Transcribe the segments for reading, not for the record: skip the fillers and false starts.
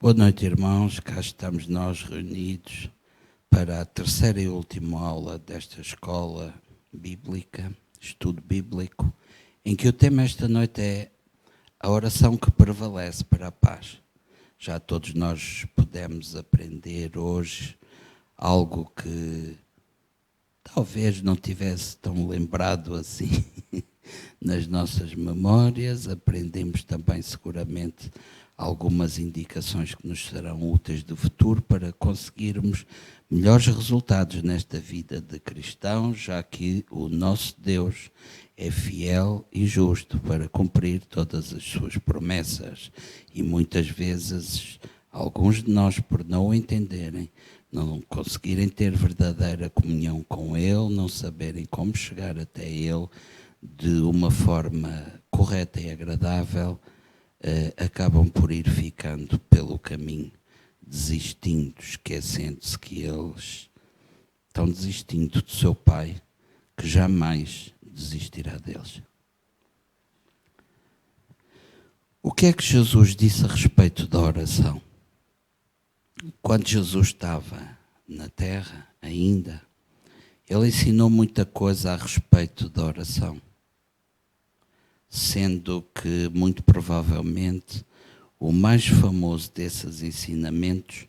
Boa noite, irmãos. Cá estamos nós reunidos para a terceira e última aula desta escola bíblica, estudo bíblico, em que o tema esta noite é a oração que prevalece para a paz. Já todos nós pudemos aprender hoje algo que talvez não tivesse tão lembrado assim nas nossas memórias. Aprendemos também seguramente algumas indicações que nos serão úteis do futuro para conseguirmos melhores resultados nesta vida de cristãos, já que o nosso Deus é fiel e justo para cumprir todas as suas promessas. E muitas vezes, alguns de nós, por não o entenderem, não conseguirem ter verdadeira comunhão com Ele, não saberem como chegar até Ele de uma forma correta e agradável, acabam por ir ficando pelo caminho, desistindo, esquecendo-se que eles estão desistindo do seu Pai, que jamais desistirá deles. O que é que Jesus disse a respeito da oração? Quando Jesus estava na terra ainda, ele ensinou muita coisa a respeito da oração, sendo que, muito provavelmente, o mais famoso desses ensinamentos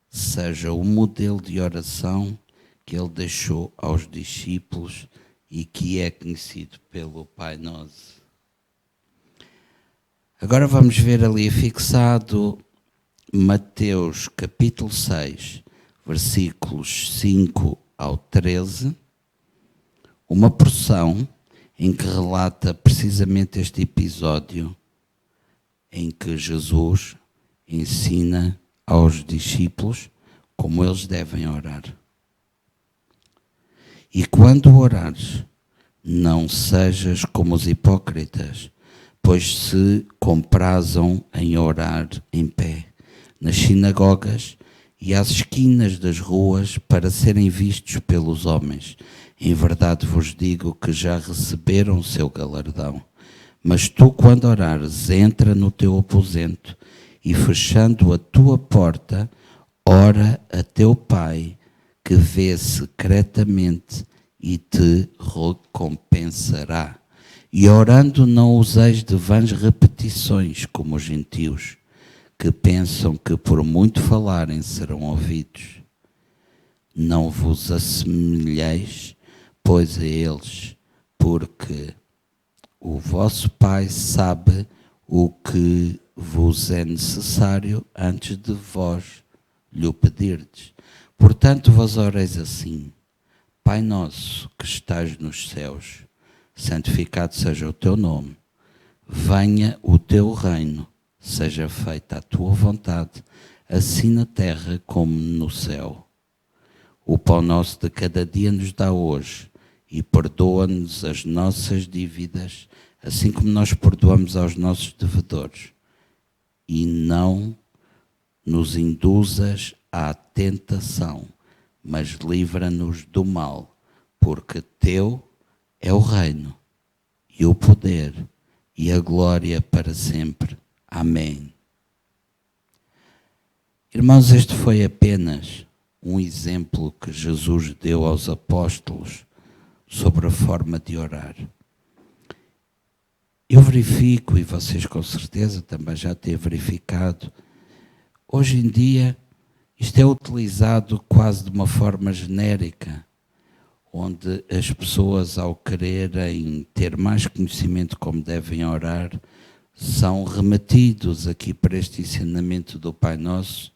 seja o modelo de oração que ele deixou aos discípulos e que é conhecido pelo Pai Nosso. Agora vamos ver ali fixado Mateus capítulo 6, versículos 5 ao 13, uma porção em que relata precisamente este episódio em que Jesus ensina aos discípulos como eles devem orar. E quando orares, não sejas como os hipócritas, pois se comprazam em orar em pé, nas sinagogas e às esquinas das ruas, para serem vistos pelos homens. Em verdade vos digo que já receberam o seu galardão. Mas tu, quando orares, entra no teu aposento e, fechando a tua porta, ora a teu Pai, que vê secretamente, e te recompensará. E orando, não useis de vãs repetições, como os gentios, que pensam que por muito falarem serão ouvidos. Não vos assemelheis, pois, a eles, porque o vosso Pai sabe o que vos é necessário antes de vós lhe o pedirdes. Portanto, vós oreis assim: Pai nosso que estás nos céus, santificado seja o teu nome. Venha o teu reino, seja feita a tua vontade, assim na terra como no céu. O pão nosso de cada dia nos dá hoje, e perdoa-nos as nossas dívidas, assim como nós perdoamos aos nossos devedores. E não nos induzas à tentação, mas livra-nos do mal, porque teu é o reino, e o poder, e a glória para sempre. Amém. Irmãos, este foi apenas um exemplo que Jesus deu aos apóstolos sobre a forma de orar. Eu verifico, e vocês com certeza também já têm verificado, hoje em dia isto é utilizado quase de uma forma genérica, onde as pessoas, ao quererem ter mais conhecimento como devem orar, são remetidos aqui para este ensinamento do Pai Nosso,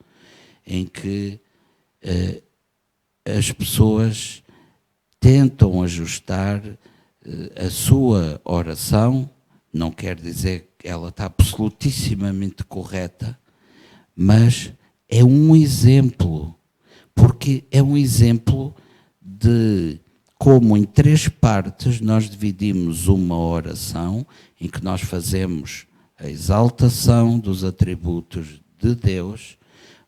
em que as pessoas tentam ajustar a sua oração. Não quer dizer que ela está absolutissimamente correta, mas é um exemplo, porque é um exemplo de como em 3 partes nós dividimos uma oração em que nós fazemos a exaltação dos atributos de Deus.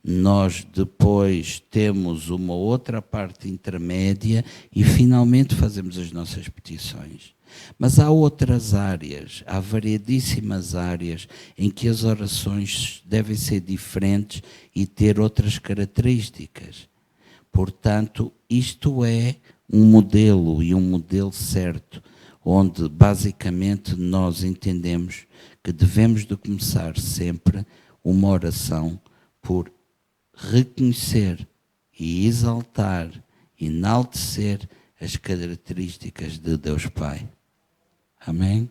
Nós depois temos uma outra parte intermédia e finalmente fazemos as nossas petições. Mas há outras áreas, há variedíssimas áreas em que as orações devem ser diferentes e ter outras características. Portanto, isto é um modelo e um modelo certo, onde basicamente nós entendemos que devemos de começar sempre uma oração por reconhecer e exaltar, enaltecer as características de Deus Pai. Amém?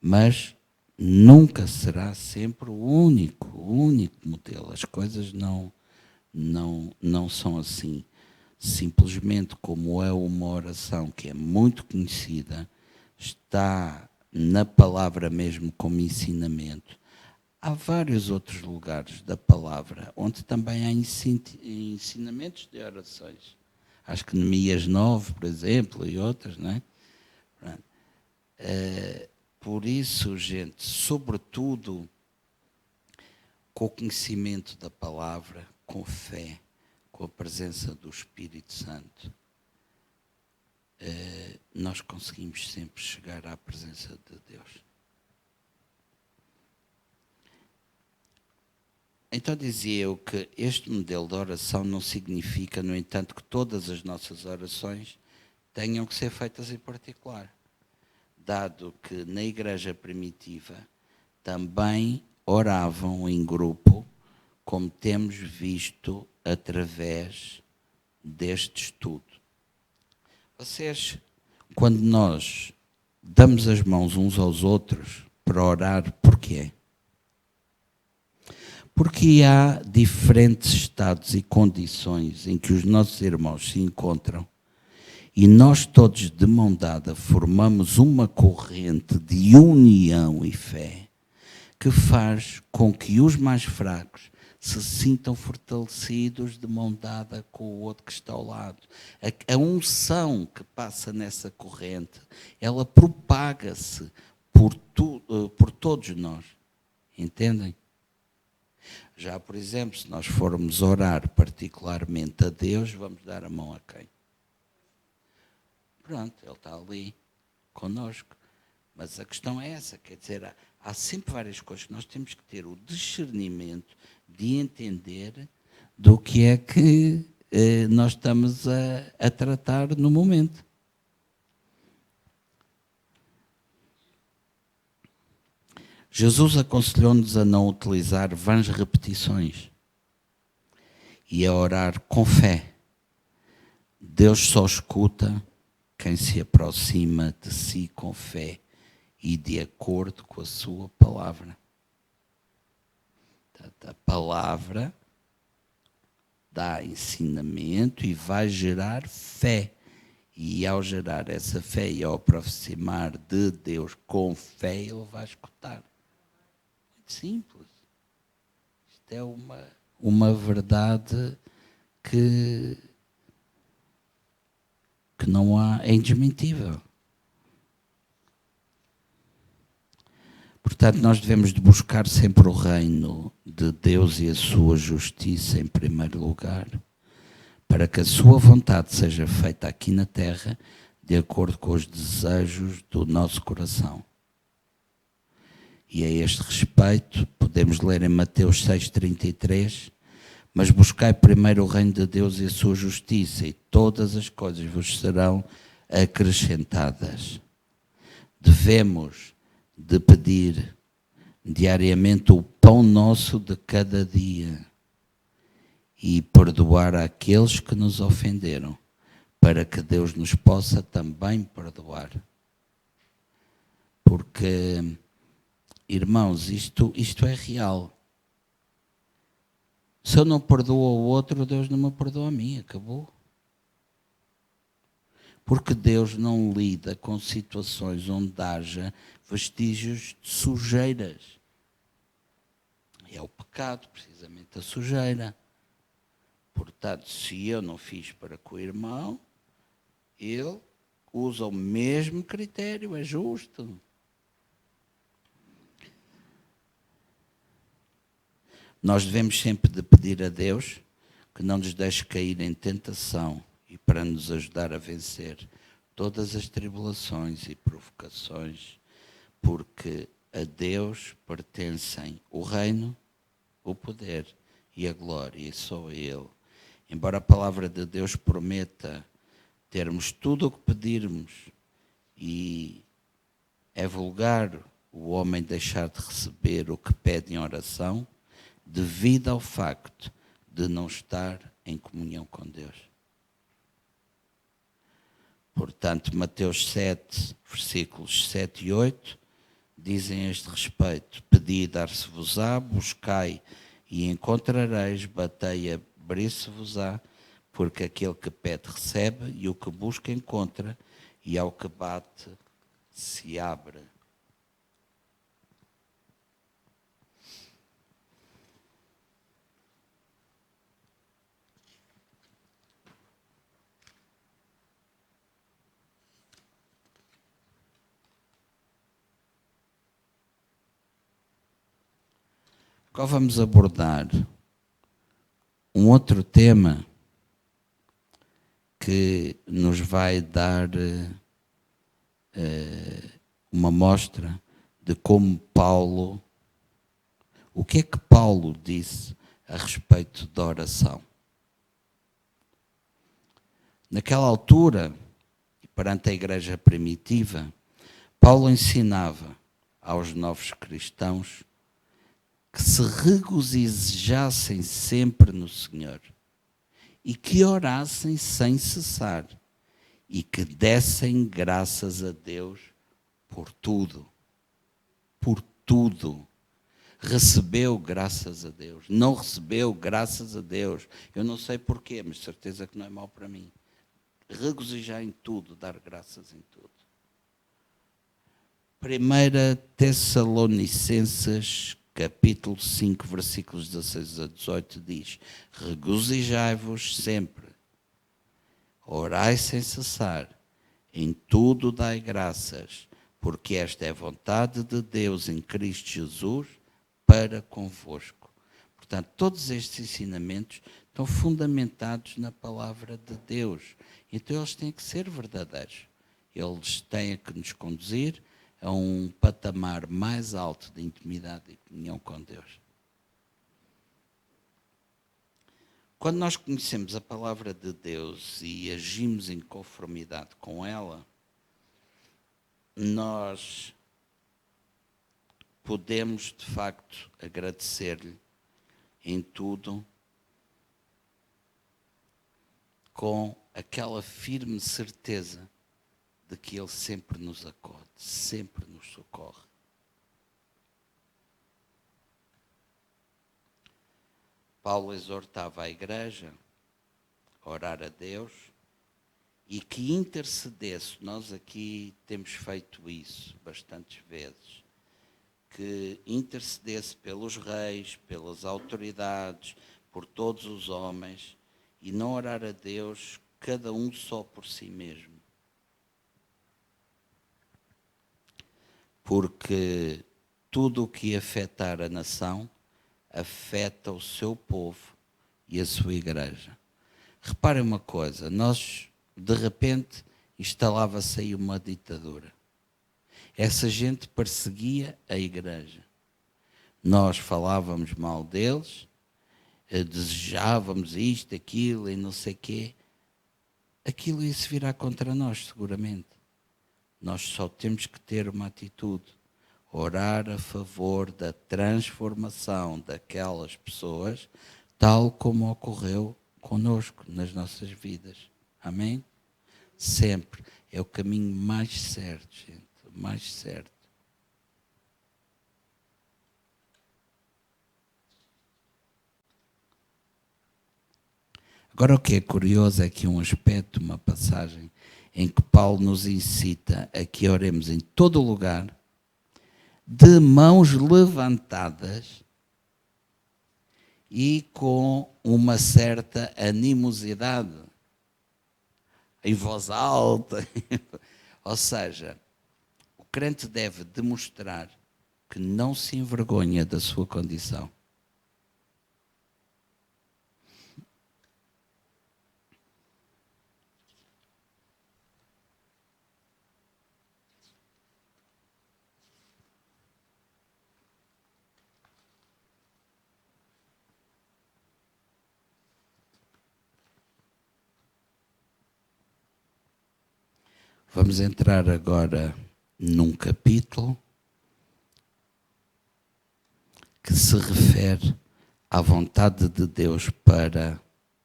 Mas nunca será sempre o único modelo. As coisas não são assim. Simplesmente como é uma oração que é muito conhecida, está na palavra mesmo como ensinamento. Há vários outros lugares da palavra onde também há ensinamentos de orações. Acho que Neemias 9, por exemplo, e outras, não é? Por isso, gente, sobretudo com o conhecimento da palavra, com fé, com a presença do Espírito Santo, nós conseguimos sempre chegar à presença de Deus. Então dizia eu que este modelo de oração não significa, no entanto, que todas as nossas orações tenham que ser feitas em particular, dado que na igreja primitiva também oravam em grupo, como temos visto através deste estudo. Vocês, quando nós damos as mãos uns aos outros para orar, porquê? Porque há diferentes estados e condições em que os nossos irmãos se encontram e nós todos de mão dada formamos uma corrente de união e fé que faz com que os mais fracos se sintam fortalecidos de mão dada com o outro que está ao lado. A unção que passa nessa corrente, ela propaga-se por todos nós. Entendem? Já, por exemplo, se nós formos orar particularmente a Deus, vamos dar a mão a quem? Pronto, Ele está ali connosco. Mas a questão é essa, quer dizer, há sempre várias coisas que nós temos que ter o discernimento de entender do que é que nós estamos a tratar no momento. Jesus aconselhou-nos a não utilizar vãs repetições e a orar com fé. Deus só escuta quem se aproxima de si com fé e de acordo com a sua palavra. Portanto, a palavra dá ensinamento e vai gerar fé. E ao gerar essa fé e ao aproximar de Deus com fé, Ele vai escutar. Muito simples. Isto é uma verdade que não há, é indesmentível. Portanto, nós devemos de buscar sempre o reino de Deus e a sua justiça em primeiro lugar, para que a sua vontade seja feita aqui na terra de acordo com os desejos do nosso coração. E a este respeito, podemos ler em Mateus 6,33, mas buscai primeiro o reino de Deus e a sua justiça, e todas as coisas vos serão acrescentadas. Devemos de pedir diariamente o pão nosso de cada dia e perdoar aqueles que nos ofenderam, para que Deus nos possa também perdoar. Porque, irmãos, isto é real. Se eu não perdoo ao outro, Deus não me perdoa a mim, acabou. Porque Deus não lida com situações onde haja vestígios de sujeiras. É o pecado, precisamente a sujeira. Portanto, se eu não fiz para com o irmão, ele usa o mesmo critério, é justo. Nós devemos sempre de pedir a Deus que não nos deixe cair em tentação e para nos ajudar a vencer todas as tribulações e provocações, porque a Deus pertencem o reino, o poder e a glória, e só a Ele. Embora a palavra de Deus prometa termos tudo o que pedirmos, e é vulgar o homem deixar de receber o que pede em oração, devido ao facto de não estar em comunhão com Deus. Portanto, Mateus 7, versículos 7 e 8, dizem a este respeito: pedi e dar-se-vos-á, buscai e encontrareis, batei e abrir-se-vos-á, porque aquele que pede recebe, e o que busca encontra, e ao que bate se abre. Agora vamos abordar um outro tema que nos vai dar uma mostra de como Paulo, o que é que Paulo disse a respeito da oração. Naquela altura, perante a igreja primitiva, Paulo ensinava aos novos cristãos que se regozijassem sempre no Senhor e que orassem sem cessar e que dessem graças a Deus por tudo. Por tudo. Recebeu graças a Deus. Não recebeu graças a Deus. Eu não sei porquê, mas certeza que não é mau para mim. Regozijar em tudo, dar graças em tudo. 1 Tessalonicenses, capítulo 5, versículos 16 a 18, diz: regozijai-vos sempre, orai sem cessar, em tudo dai graças, porque esta é a vontade de Deus em Cristo Jesus para convosco. Portanto, todos estes ensinamentos estão fundamentados na palavra de Deus. Então eles têm que ser verdadeiros. Eles têm que nos conduzir a um patamar mais alto de intimidade e comunhão com Deus. Quando nós conhecemos a palavra de Deus e agimos em conformidade com ela, nós podemos, de facto, agradecer-lhe em tudo com aquela firme certeza de que Ele sempre nos acode, sempre nos socorre. Paulo exortava a igreja a orar a Deus e que intercedesse. Nós aqui temos feito isso bastantes vezes. Que intercedesse pelos reis, pelas autoridades, por todos os homens, e não orar a Deus cada um só por si mesmo. Porque tudo o que afetar a nação afeta o seu povo e a sua igreja. Reparem uma coisa, nós, de repente, instalava-se aí uma ditadura. Essa gente perseguia a igreja. Nós falávamos mal deles, desejávamos isto, aquilo e não sei o quê. Aquilo ia se virar contra nós, seguramente. Nós só temos que ter uma atitude. Orar a favor da transformação daquelas pessoas, tal como ocorreu conosco nas nossas vidas. Amém? Sempre. É o caminho mais certo, gente. Mais certo. Agora o que é curioso é que um aspecto, uma passagem, em que Paulo nos incita a que oremos em todo o lugar, de mãos levantadas e com uma certa animosidade, em voz alta. Ou seja, o crente deve demonstrar que não se envergonha da sua condição. Vamos entrar agora num capítulo que se refere à vontade de Deus para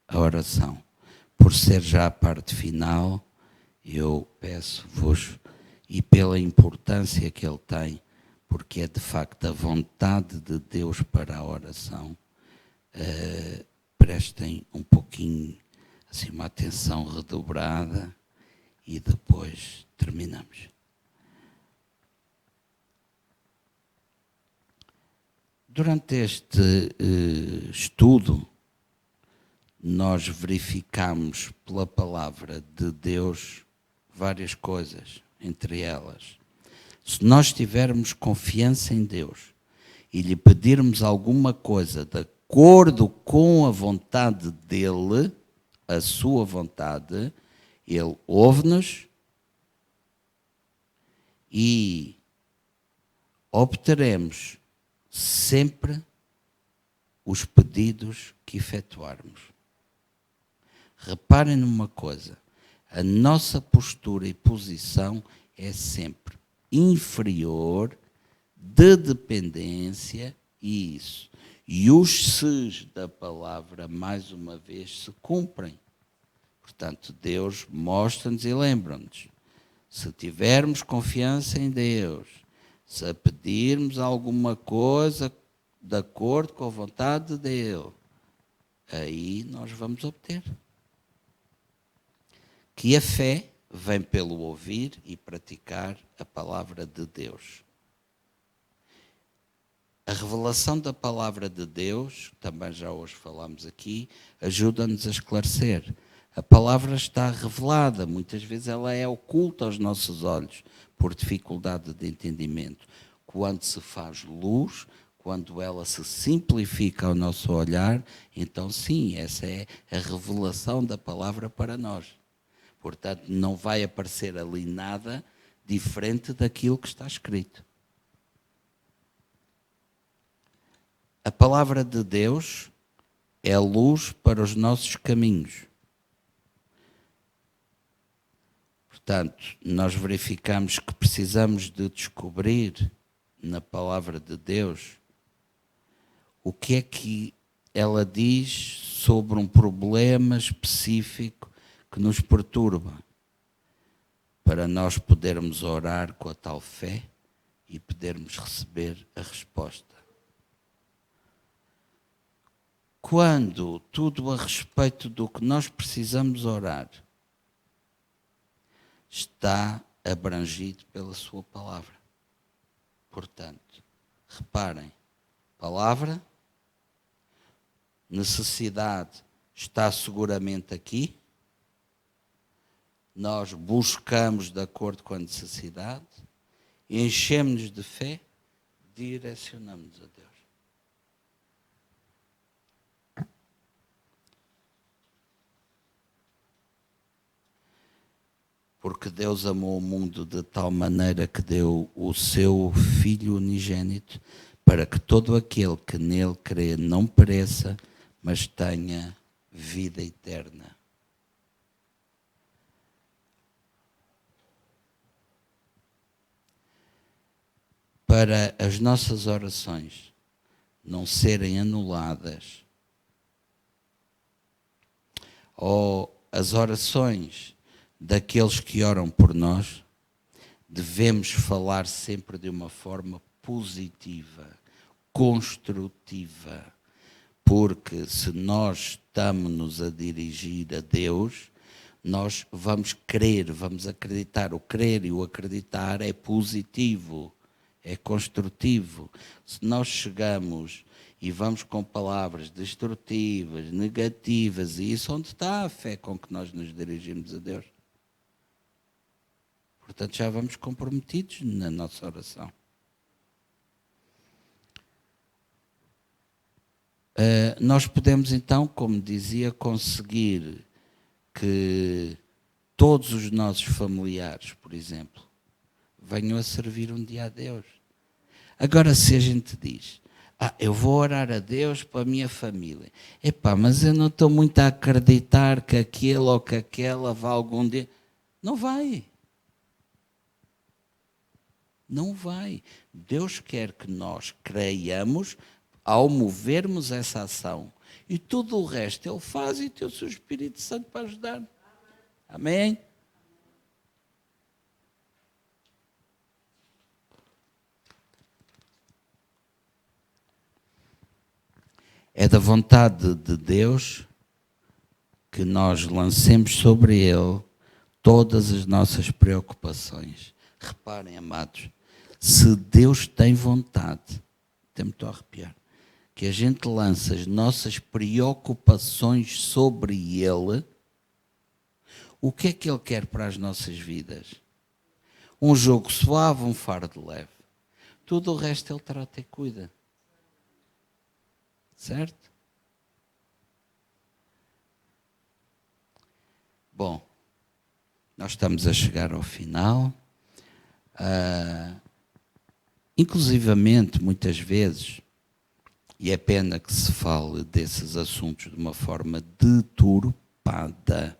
a oração. Por ser já a parte final, eu peço-vos, e pela importância que ele tem, porque é de facto a vontade de Deus para a oração, prestem um pouquinho, assim, uma atenção redobrada e depois terminamos. Durante este estudo, nós verificamos pela palavra de Deus várias coisas, entre elas. Se nós tivermos confiança em Deus e lhe pedirmos alguma coisa de acordo com a vontade dele, a sua vontade, ele ouve-nos e obteremos sempre os pedidos que efetuarmos. Reparem numa coisa, a nossa postura e posição é sempre inferior, de dependência, e isso. E os ses da palavra, mais uma vez, se cumprem. Portanto, Deus mostra-nos e lembra-nos. Se tivermos confiança em Deus, se pedirmos alguma coisa de acordo com a vontade dele, aí nós vamos obter. Que a fé vem pelo ouvir e praticar a palavra de Deus. A revelação da palavra de Deus, também já hoje falámos aqui, ajuda-nos a esclarecer. A palavra está revelada, muitas vezes ela é oculta aos nossos olhos, por dificuldade de entendimento. Quando se faz luz, quando ela se simplifica ao nosso olhar, então sim, essa é a revelação da palavra para nós. Portanto, não vai aparecer ali nada diferente daquilo que está escrito. A palavra de Deus é a luz para os nossos caminhos. Portanto, nós verificamos que precisamos de descobrir na palavra de Deus o que é que ela diz sobre um problema específico que nos perturba, para nós podermos orar com a tal fé e podermos receber a resposta. Quando tudo a respeito do que nós precisamos orar está abrangido pela sua palavra. Portanto, reparem, palavra, necessidade está seguramente aqui, nós buscamos de acordo com a necessidade, enchemos-nos de fé, direcionamos a Deus. Porque Deus amou o mundo de tal maneira que deu o seu Filho unigênito, para que todo aquele que nele crê não pereça, mas tenha vida eterna. Para as nossas orações não serem anuladas, ou as orações daqueles que oram por nós, devemos falar sempre de uma forma positiva, construtiva, porque se nós estamos-nos a dirigir a Deus, nós vamos crer, vamos acreditar. O crer e o acreditar é positivo, é construtivo. Se nós chegamos e vamos com palavras destrutivas, negativas, e isso, onde está a fé com que nós nos dirigimos a Deus? Portanto, já vamos comprometidos na nossa oração. Nós podemos então, como dizia, conseguir que todos os nossos familiares, por exemplo, venham a servir um dia a Deus. Agora, se a gente diz, eu vou orar a Deus para a minha família, mas eu não estou muito a acreditar que aquele ou que aquela vá algum dia. Não vai. Não vai. Deus quer que nós creiamos ao movermos essa ação. E tudo o resto Ele faz e tem o seu Espírito Santo para ajudar. Amém? É da vontade de Deus que nós lancemos sobre Ele todas as nossas preocupações. Reparem, amados, se Deus tem vontade, até-me estou a arrepiar, que a gente lança as nossas preocupações sobre Ele, o que é que Ele quer para as nossas vidas? Um jogo suave, um fardo leve. Tudo o resto Ele trata e cuida. Certo? Bom, nós estamos a chegar ao final. Inclusivamente, muitas vezes, e é pena que se fale desses assuntos de uma forma deturpada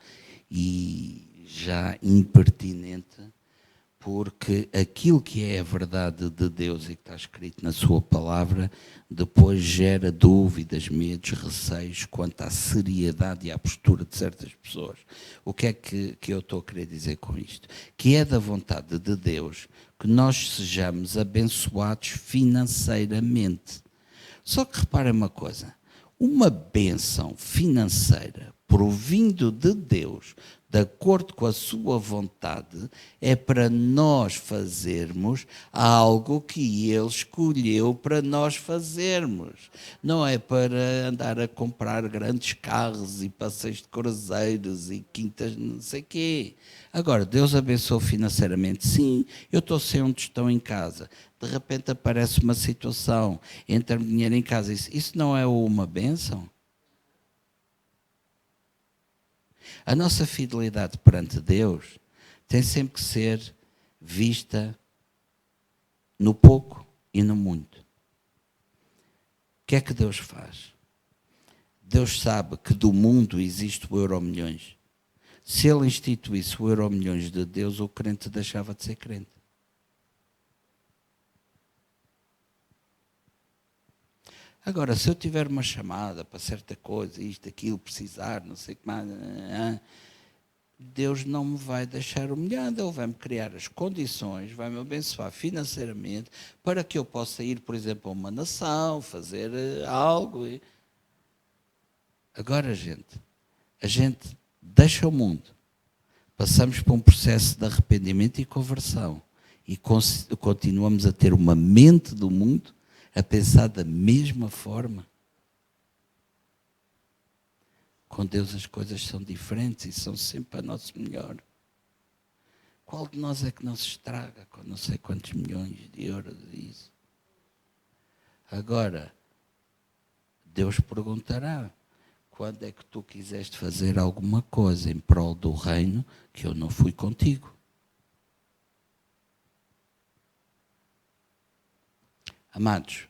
e já impertinente, porque aquilo que é a verdade de Deus e que está escrito na sua palavra, depois gera dúvidas, medos, receios quanto à seriedade e à postura de certas pessoas. O que é que eu estou a querer dizer com isto? Que é da vontade de Deus que nós sejamos abençoados financeiramente. Só que reparem uma coisa, uma bênção financeira provindo de Deus, de acordo com a sua vontade, é para nós fazermos algo que Ele escolheu para nós fazermos. Não é para andar a comprar grandes carros e passeios de cruzeiros e quintas não sei quê. Agora, Deus abençoou financeiramente. Sim, eu estou sem um tostão em casa. De repente aparece uma situação, entra-me dinheiro em casa. Isso não é uma bênção? A nossa fidelidade perante Deus tem sempre que ser vista no pouco e no muito. O que é que Deus faz? Deus sabe que do mundo existe o Euromilhões. Se Ele instituísse o Euromilhões de Deus, o crente deixava de ser crente. Agora, se eu tiver uma chamada para certa coisa, isto, aquilo, precisar, não sei o que mais, Deus não me vai deixar humilhado, Ele vai-me criar as condições, vai-me abençoar financeiramente, para que eu possa ir, por exemplo, a uma nação, fazer algo. Agora, a gente deixa o mundo, passamos por um processo de arrependimento e conversão, e continuamos a ter uma mente do mundo, a pensar da mesma forma. Com Deus as coisas são diferentes e são sempre para nosso melhor. Qual de nós é que não se estraga com não sei quantos milhões de euros isso? Agora, Deus perguntará, quando é que tu quiseste fazer alguma coisa em prol do reino que eu não fui contigo? Amados,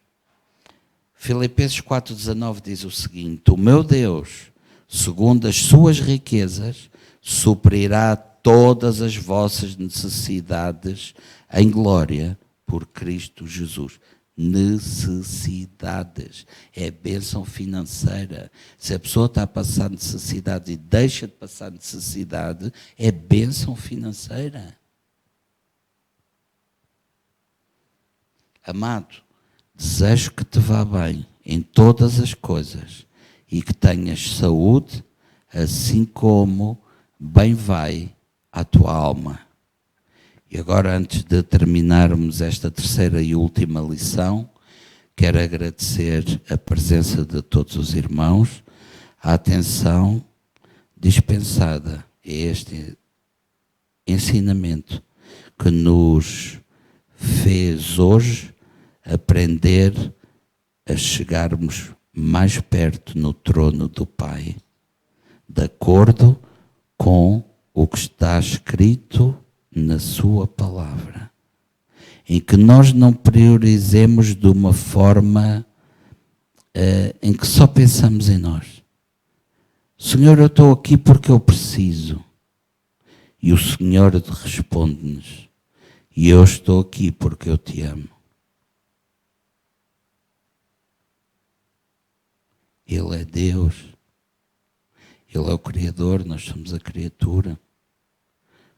Filipenses 4,19 diz o seguinte: o meu Deus, segundo as suas riquezas, suprirá todas as vossas necessidades em glória por Cristo Jesus. Necessidades. É bênção financeira. Se a pessoa está a passar necessidade e deixa de passar necessidade, é bênção financeira. Amado, desejo que te vá bem em todas as coisas e que tenhas saúde, assim como bem vai à tua alma. E agora, antes de terminarmos esta terceira e última lição, quero agradecer a presença de todos os irmãos, a atenção dispensada a este ensinamento que nos fez hoje aprender a chegarmos mais perto no trono do Pai, de acordo com o que está escrito na sua palavra, em que nós não priorizemos de uma forma em que só pensamos em nós. Senhor, eu estou aqui porque eu preciso. E o Senhor responde-nos E eu estou aqui porque eu te amo. Ele é Deus. Ele é o Criador, nós somos a criatura.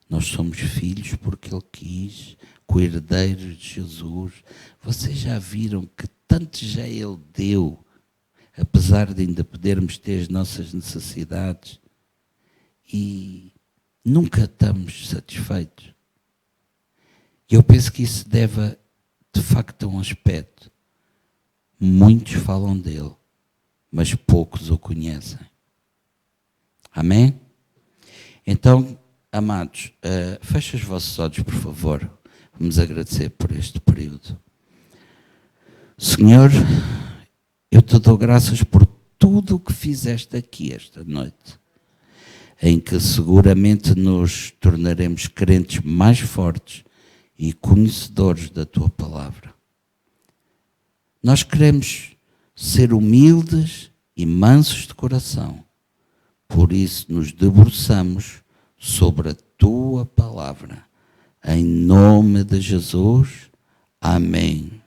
Nós somos filhos porque Ele quis, co-herdeiros de Jesus. Vocês já viram que tanto já Ele deu, apesar de ainda podermos ter as nossas necessidades, e nunca estamos satisfeitos. Eu penso que isso deve, de facto, a um aspecto. Muitos falam dele, mas poucos o conhecem. Amém? Então, amados, feche os vossos olhos, por favor. Vamos agradecer por este período. Senhor, eu te dou graças por tudo o que fizeste aqui esta noite, em que seguramente nos tornaremos crentes mais fortes e conhecedores da tua palavra. Nós queremos ser humildes e mansos de coração, por isso nos debruçamos sobre a tua palavra. Em nome de Jesus, amém.